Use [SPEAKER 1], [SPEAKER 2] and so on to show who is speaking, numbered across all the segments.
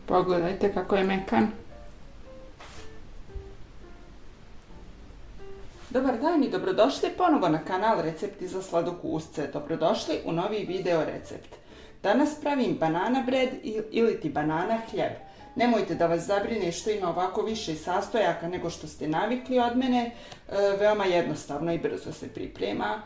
[SPEAKER 1] Pogledajte kako je mekan. Dobar dan i dobrodošli ponovo na kanal Recepti za sladokusce. Dobrodošli u novi video recept. Danas pravim banana bread ili ti banana hljeb. Nemojte da vas zabrine što ima ovako više sastojaka nego što ste navikli od mene. Veoma jednostavno i brzo se priprema.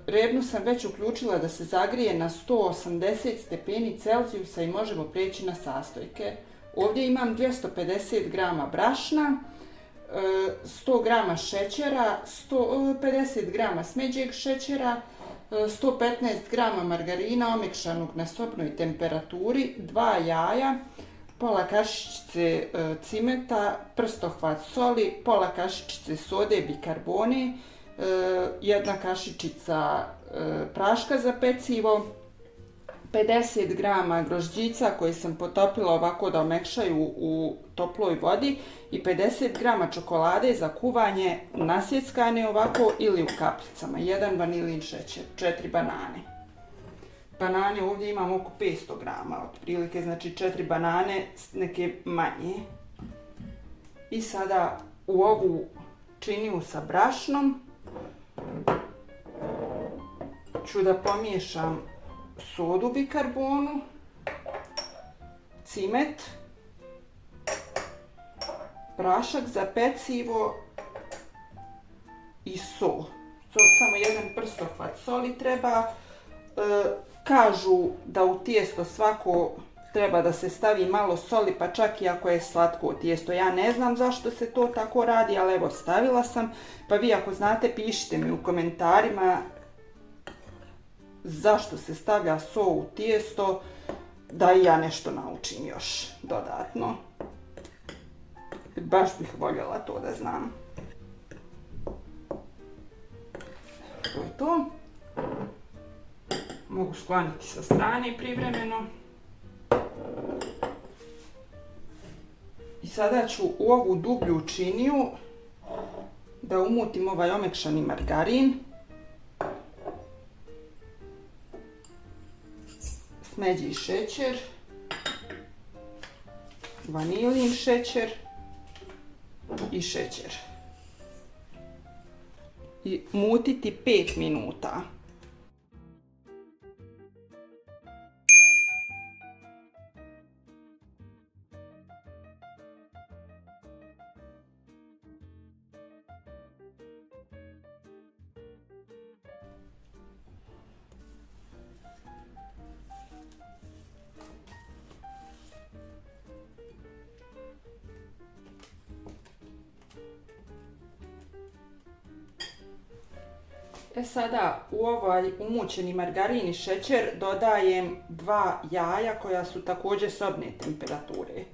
[SPEAKER 1] Revnu sam već uključila da se zagrije na 180 stepeni Celzijusa i možemo preći na sastojke. Ovdje imam 250 g brašna, 100 g šećera, 50 g smeđeg šećera, 115 g margarina omekšanog na sobnoj temperaturi, 2 jaja, pola kašičice cimeta, prstohvat soli, pola kašičice sode bikarbone, 1 kašičica praška za pecivo, 50 g grožđica koje sam potopila ovako da omekšaju u toploj vodi i 50 g čokolade za kuvanje nasjeckane ovako ili u kapljicama, 1 vanilin šećer, 4 banane. Banane ovdje imam oko 500 g otprilike, znači 4 banane, neke manje. I sada u ovu činiju sa brašnom ću da pomiješam sodu bikarbonu, cimet, prašak za pecivo i sol. Samo 1 prstohvat soli treba. Kažu da u tijesto svako treba da se stavi malo soli, pa čak i ako je slatko tijesto. Ja ne znam zašto se to tako radi, ali evo stavila sam. Pa vi ako znate pišite mi u komentarima zašto se stavlja so u tijesto, da i ja nešto naučim još dodatno. Baš bih voljela to da znam. To je to. Mogu skloniti sa strane privremeno. I sada ću u ovu dublju činiju da umutim ovaj omekšani margarin, smeđi šećer, vanilin šećer i šećer. I mutiti 5 minuta. Sada u ovaj umućeni margarin i šećer dodajem 2 jaja koja su također sobne temperature.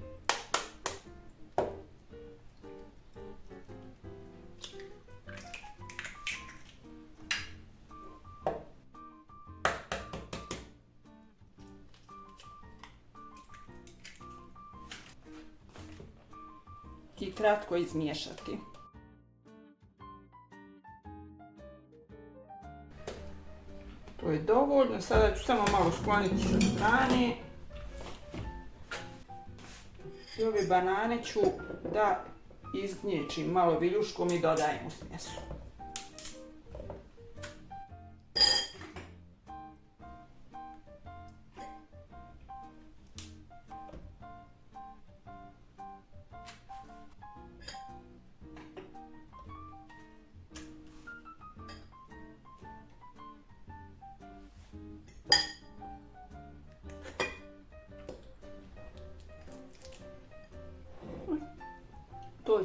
[SPEAKER 1] I kratko izmiješati. To je dovoljno, sada ću samo malo skloniti sa strane. I ove banane ću da izgnječim malo viljuškom i dodajem u smjesu.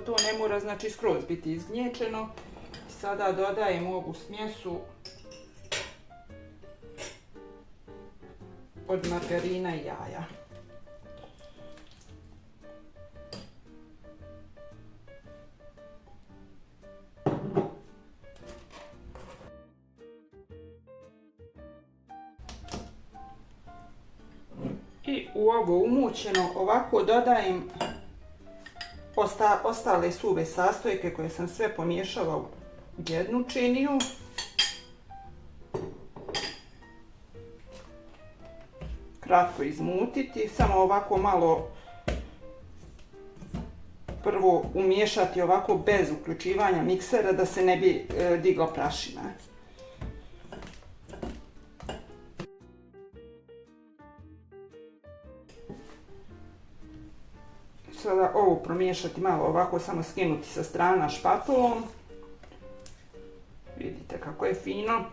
[SPEAKER 1] To ne mora znači skroz biti izgnječeno. Sada dodajem u ovu smjesu od margarina i jaja. I u ovo umućeno ovako dodajem ostale suve sastojke koje sam sve pomiješala u jednu činiju. Kratko izmutiti, samo ovako malo prvo umiješati ovako bez uključivanja miksera da se ne bi digla prašina. Sada ovo promiješati malo ovako, samo skinuti sa strana špatulom. Vidite kako je fino.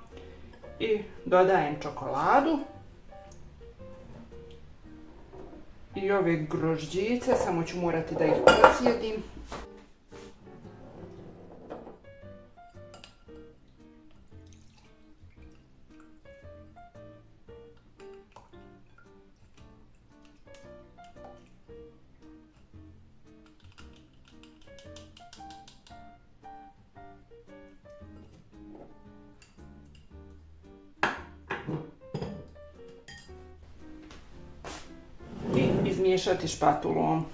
[SPEAKER 1] I dodajem čokoladu. I ove grožđice, samo ću morati da ih procijedim. Izmiješati špatulom.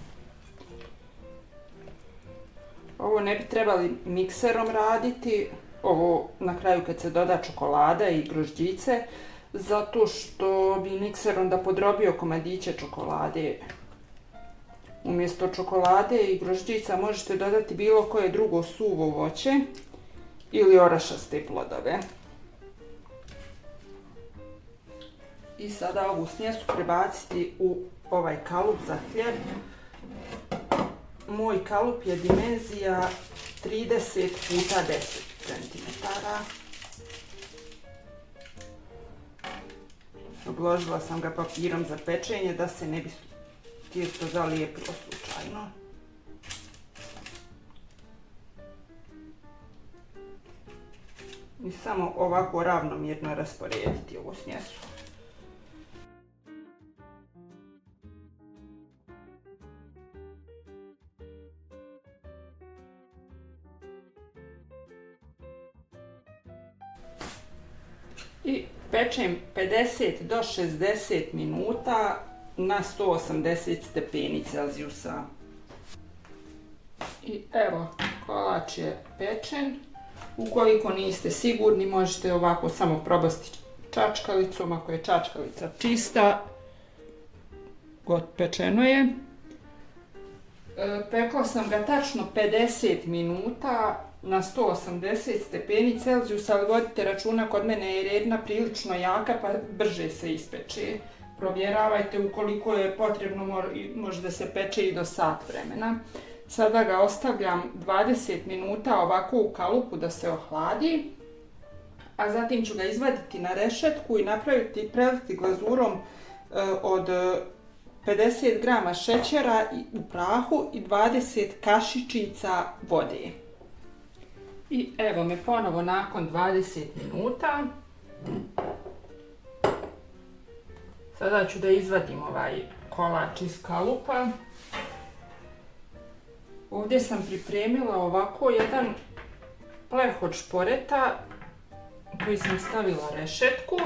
[SPEAKER 1] Ovo ne bi trebali mikserom raditi, ovo na kraju kad se doda čokolada i grožđice, zato što bi mikser onda podrobio komadiće čokolade. Umjesto čokolade i grožđica možete dodati bilo koje drugo suvo voće ili orašaste plodove. I sada ovu smjesu prebaciti u ovaj kalup za hljeb. Moj kalup je dimenzija 30 puta 10 cm. Obložila sam ga papirom za pečenje da se ne bi tijesto zalijepilo slučajno. I samo ovako ravnomjerno rasporediti ovu smjesu. I pečem 50 do 60 minuta na 180 stepeni Celzijusa. I evo, kolač je pečen. Ukoliko niste sigurni, možete ovako samo probati čačkalicom, ako je čačkalica čista. Pečeno je. Pekla sam ga tačno 50 minuta na 180 stepeni Celzijusa, ali vodite računa, kod mene je redna prilično jaka pa brže se ispeče. Provjeravajte, ukoliko je potrebno može da se peče i do sat vremena. Sada ga ostavljam 20 minuta ovako u kalupu da se ohladi, a zatim ću ga izvaditi na rešetku i preliti glazurom od 50 grama šećera u prahu i 20 kašičica vode. I evo me ponovo nakon 20 minuta. Sada ću da izvadim ovaj kolač iz kalupa. Ovdje sam pripremila ovako jedan pleh od šporeta koji sam stavila rešetku.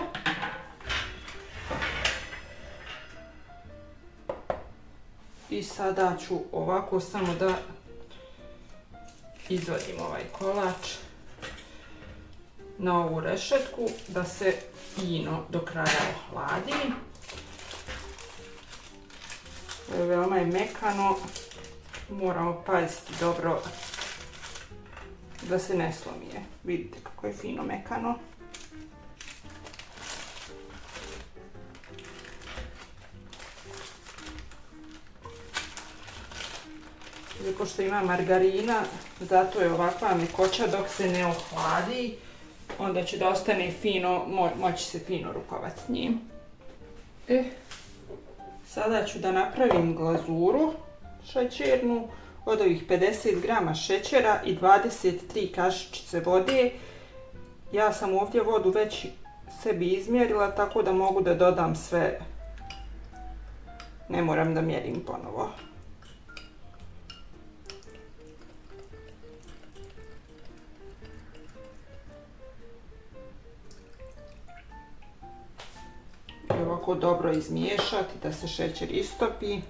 [SPEAKER 1] I sada ću ovako samo da izvadim ovaj kolač na ovu rešetku da se fino do kraja ohladi. Veoma je mekano, moramo paziti dobro da se ne slomije. Vidite kako je fino mekano. Pošto ima margarina, zato je ovakva mekoća dok se ne ohladi, onda će da ostane fino, moći se fino rukovati s njim. Sada ću da napravim glazuru šećernu od ovih 50 grama šećera i 23 kašičice vode. Ja sam ovdje vodu već sebi izmjerila, tako da mogu da dodam sve, ne moram da mjerim ponovo. I ovako dobro izmiješati da se šećer istopi.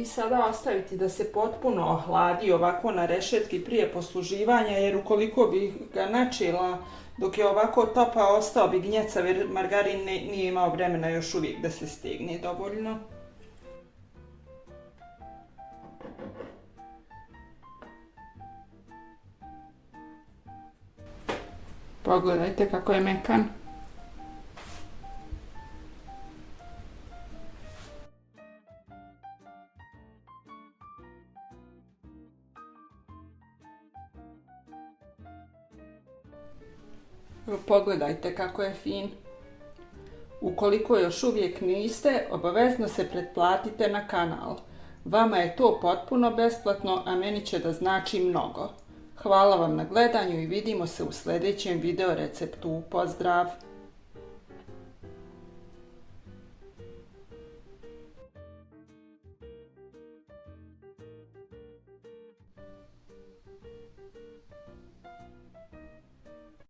[SPEAKER 1] i sada ostaviti da se potpuno ohladi ovako na rešetki prije posluživanja, jer ukoliko bi ga načela dok je ovako topa, ostao bi gnjecav jer margarin nije imao vremena još uvijek da se stegne dovoljno. Pogledajte kako je mekan. Pogledajte kako je fin. Ukoliko još uvijek niste, obavezno se pretplatite na kanal. Vama je to potpuno besplatno, a meni će da znači mnogo. Hvala vam na gledanju i vidimo se u sljedećem video receptu. Pozdrav!